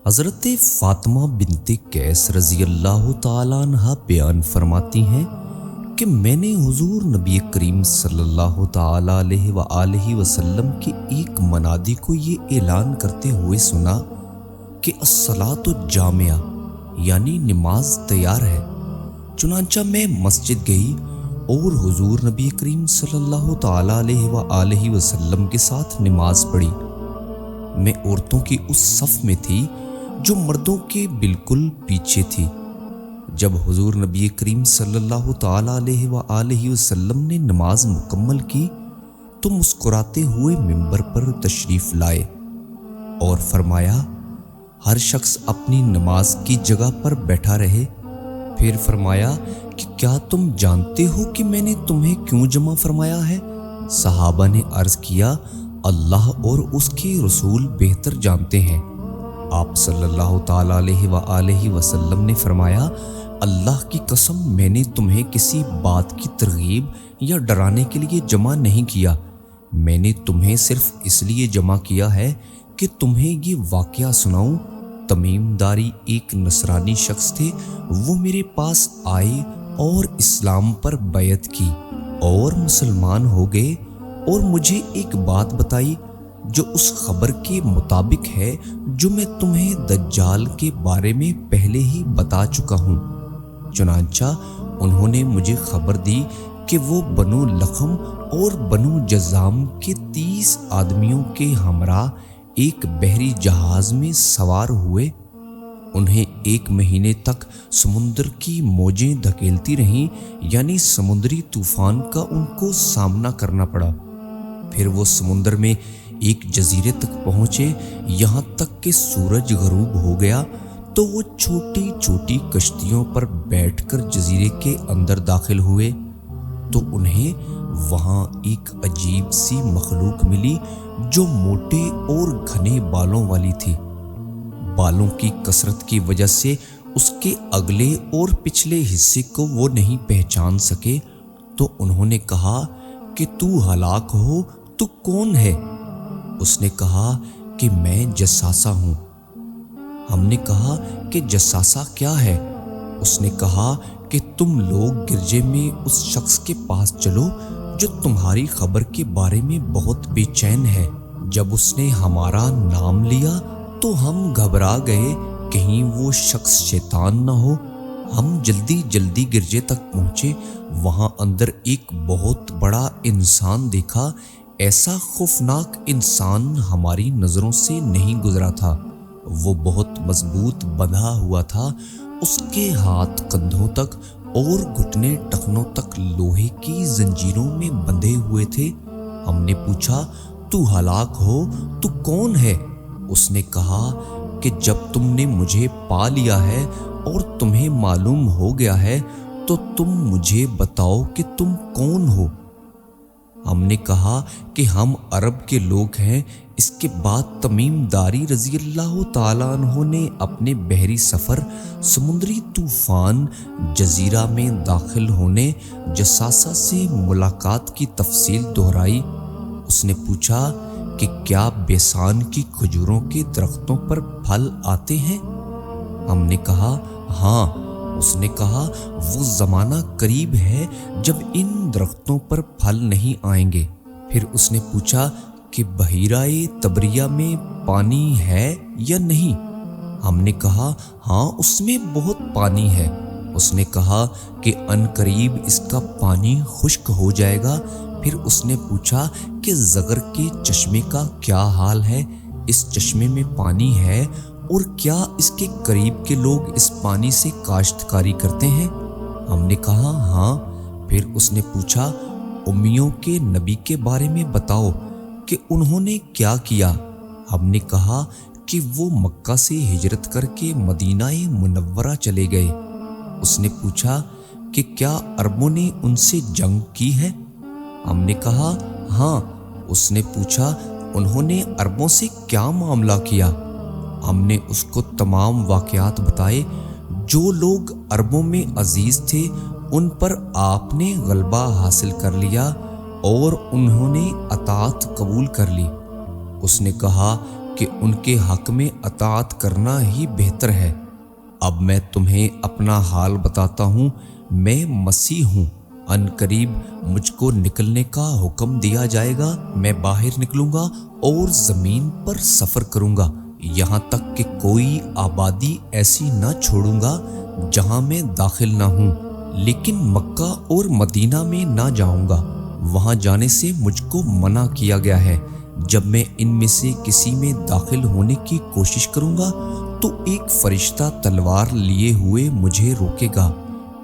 حضرت فاطمہ بنت قیس رضی اللہ تعالیٰ عنہا بیان فرماتی ہیں کہ میں نے حضور نبی کریم صلی اللہ تعالیٰ علیہ وآلہ وسلم کے ایک منادی کو یہ اعلان کرتے ہوئے سنا کہ الصلاۃ جامعہ یعنی نماز تیار ہے۔ چنانچہ میں مسجد گئی اور حضور نبی کریم صلی اللہ تعالیٰ علیہ وآلہ وسلم کے ساتھ نماز پڑھی۔ میں عورتوں کی اس صف میں تھی جو مردوں کے بالکل پیچھے تھی۔ جب حضور نبی کریم صلی اللہ تعالیٰ علیہ وآلہ وسلم نے نماز مکمل کی تو مسکراتے ہوئے ممبر پر تشریف لائے اور فرمایا، ہر شخص اپنی نماز کی جگہ پر بیٹھا رہے۔ پھر فرمایا کہ کیا تم جانتے ہو کہ میں نے تمہیں کیوں جمع فرمایا ہے؟ صحابہ نے عرض کیا، اللہ اور اس کے رسول بہتر جانتے ہیں۔ آپ صلی اللہ تعالیٰ علیہ وآلہ وسلم نے فرمایا، اللہ کی قسم میں نے تمہیں کسی بات کی ترغیب یا ڈرانے کے لیے جمع نہیں کیا، میں نے تمہیں صرف اس لیے جمع کیا ہے کہ تمہیں یہ واقعہ سناؤں۔ تمیم داری ایک نصرانی شخص تھے، وہ میرے پاس آئے اور اسلام پر بیعت کی اور مسلمان ہو گئے اور مجھے ایک بات بتائی جو اس خبر کے مطابق ہے جو میں تمہیں دجال کے بارے میں پہلے ہی بتا چکا ہوں۔ چنانچہ انہوں نے مجھے خبر دی کہ وہ بنو لخم اور بنو جذام کے 30 آدمیوں کے ہمراہ ایک بحری جہاز میں سوار ہوئے۔ انہیں 1 مہینے تک سمندر کی موجیں دھکیلتی رہیں، یعنی سمندری طوفان کا ان کو سامنا کرنا پڑا۔ پھر وہ سمندر میں ایک جزیرے تک پہنچے، یہاں تک کہ سورج غروب ہو گیا تو وہ چھوٹی چھوٹی کشتیوں پر بیٹھ کر جزیرے کے اندر داخل ہوئے تو انہیں وہاں ایک عجیب سی مخلوق ملی جو موٹے اور گھنے بالوں والی تھی۔ بالوں کی کثرت کی وجہ سے اس کے اگلے اور پچھلے حصے کو وہ نہیں پہچان سکے، تو انہوں نے کہا کہ تو ہلاک ہو، تو کون ہے؟ اس نے کہا کہ میں جساسہ ہوں۔ ہم نے کہا کہ جساسہ کیا ہے؟ اس نے کہا کہ تم لوگ گرجے میں اس شخص کے پاس چلو جو تمہاری خبر کے بارے میں بہت بے چین ہے۔ جب اس نے ہمارا نام لیا تو ہم گھبرا گئے، کہیں وہ شخص شیطان نہ ہو۔ ہم جلدی جلدی گرجے تک پہنچے، وہاں اندر ایک بہت بڑا انسان دیکھا۔ ایسا خوفناک انسان ہماری نظروں سے نہیں گزرا تھا۔ وہ بہت مضبوط بندھا ہوا تھا، اس کے ہاتھ کندھوں تک اور گھٹنے ٹخنوں تک لوہے کی زنجیروں میں بندھے ہوئے تھے۔ ہم نے پوچھا، تو ہلاک ہو تو کون ہے؟ اس نے کہا کہ جب تم نے مجھے پا لیا ہے اور تمہیں معلوم ہو گیا ہے تو تم مجھے بتاؤ کہ تم کون ہو۔ ہم نے کہا کہ ہم عرب کے لوگ ہیں۔ اس کے بعد تمیم داری رضی اللہ تعالیٰ عنہ نے اپنے بحری سفر، سمندری طوفان، جزیرہ میں داخل ہونے، جساسہ سے ملاقات کی تفصیل دہرائی۔ اس نے پوچھا کہ کیا بیسان کی کھجوروں کے درختوں پر پھل آتے ہیں؟ ہم نے کہا ہاں۔ اس نے کہا وہ زمانہ قریب ہے جب ان درختوں پر پھل نہیں آئیں گے۔ پھر اس نے پوچھا کہ بحیرہ طبریہ میں پانی ہے یا نہیں؟ ہم نے کہا ہاں، اس میں بہت پانی ہے۔ اس نے کہا کہ ان قریب اس کا پانی خشک ہو جائے گا۔ پھر اس نے پوچھا کہ زغر کے چشمے کا کیا حال ہے؟ اس چشمے میں پانی ہے اور کیا اس کے قریب کے لوگ اس پانی سے کاشتکاری کرتے ہیں؟ ہم نے کہا ہاں۔ پھر اس نے پوچھا امیوں کے نبی کے بارے میں بتاؤ کہ انہوں نے کیا کیا؟ ہم نے کہا کہ وہ مکہ سے ہجرت کر کے مدینہ منورہ چلے گئے۔ اس نے پوچھا کہ کیا عربوں نے ان سے جنگ کی ہے؟ ہم نے کہا ہاں۔ اس نے پوچھا انہوں نے عربوں سے کیا معاملہ کیا؟ ہم نے اس کو تمام واقعات بتائے۔ جو لوگ عربوں میں عزیز تھے ان پر آپ نے غلبہ حاصل کر لیا اور انہوں نے اطاعت قبول کر لی۔ اس نے کہا کہ ان کے حق میں اطاعت کرنا ہی بہتر ہے۔ اب میں تمہیں اپنا حال بتاتا ہوں، میں مسیح ہوں، ان قریب مجھ کو نکلنے کا حکم دیا جائے گا، میں باہر نکلوں گا اور زمین پر سفر کروں گا، یہاں تک کہ کوئی آبادی ایسی نہ چھوڑوں گا جہاں میں داخل نہ ہوں، لیکن مکہ اور مدینہ میں نہ جاؤں گا، وہاں جانے سے مجھ کو منع کیا گیا ہے۔ جب میں ان میں سے کسی میں داخل ہونے کی کوشش کروں گا تو ایک فرشتہ تلوار لیے ہوئے مجھے روکے گا۔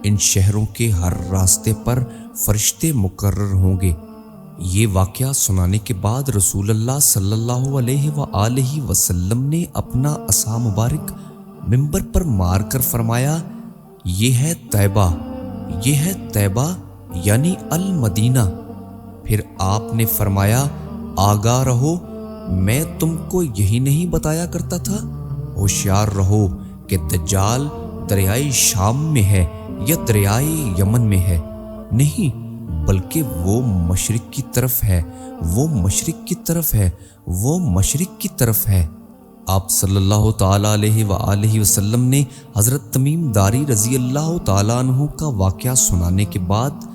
ان شہروں کے ہر راستے پر فرشتے مقرر ہوں گے۔ یہ واقعہ سنانے کے بعد رسول اللہ صلی اللہ علیہ وآلہ وسلم نے اپنا عصا مبارک منبر پر مار کر فرمایا، یہ ہے طیبہ، یہ ہے طیبہ یعنی المدینہ۔ پھر آپ نے فرمایا، آگاہ رہو، میں تم کو یہی نہیں بتایا کرتا تھا؟ ہوشیار رہو کہ دجال دریائے شام میں ہے یا دریائے یمن میں ہے، نہیں بلکہ وہ مشرق کی طرف ہے، وہ مشرق کی طرف ہے، وہ مشرق کی طرف ہے۔ آپ صلی اللہ تعالیٰ علیہ وآلہ وسلم نے حضرت تمیم داری رضی اللہ تعالیٰ عنہ کا واقعہ سنانے کے بعد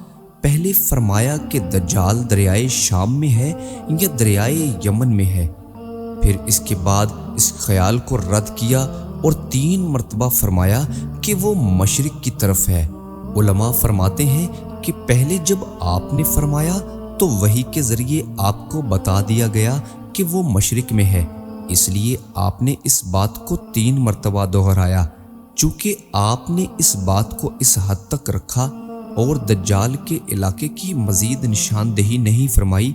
پہلے فرمایا کہ دجال دریائے شام میں ہے یا دریائے یمن میں ہے، پھر اس کے بعد اس خیال کو رد کیا اور 3 مرتبہ فرمایا کہ وہ مشرق کی طرف ہے۔ علماء فرماتے ہیں کہ پہلے جب آپ نے فرمایا تو وحی کے ذریعے آپ کو بتا دیا گیا کہ وہ مشرق میں ہے، اس لیے آپ نے اس بات کو 3 مرتبہ دہرایا۔ چونکہ آپ نے اس بات کو اس حد تک رکھا اور دجال کے علاقے کی مزید نشاندہی نہیں فرمائی،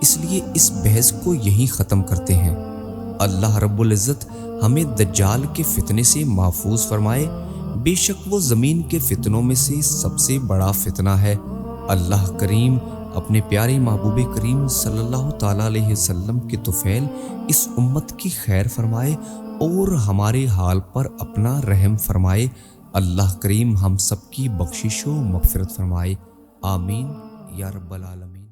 اس لیے اس بحث کو یہیں ختم کرتے ہیں۔ اللہ رب العزت ہمیں دجال کے فتنے سے محفوظ فرمائے، بے شک وہ زمین کے فتنوں میں سے سب سے بڑا فتنہ ہے۔ اللہ کریم اپنے پیارے محبوب کریم صلی اللہ تعالیٰ علیہ وسلم کے طفیل اس امت کی خیر فرمائے اور ہمارے حال پر اپنا رحم فرمائے۔ اللہ کریم ہم سب کی بخشش و مغفرت فرمائے، آمین یا رب العالمین۔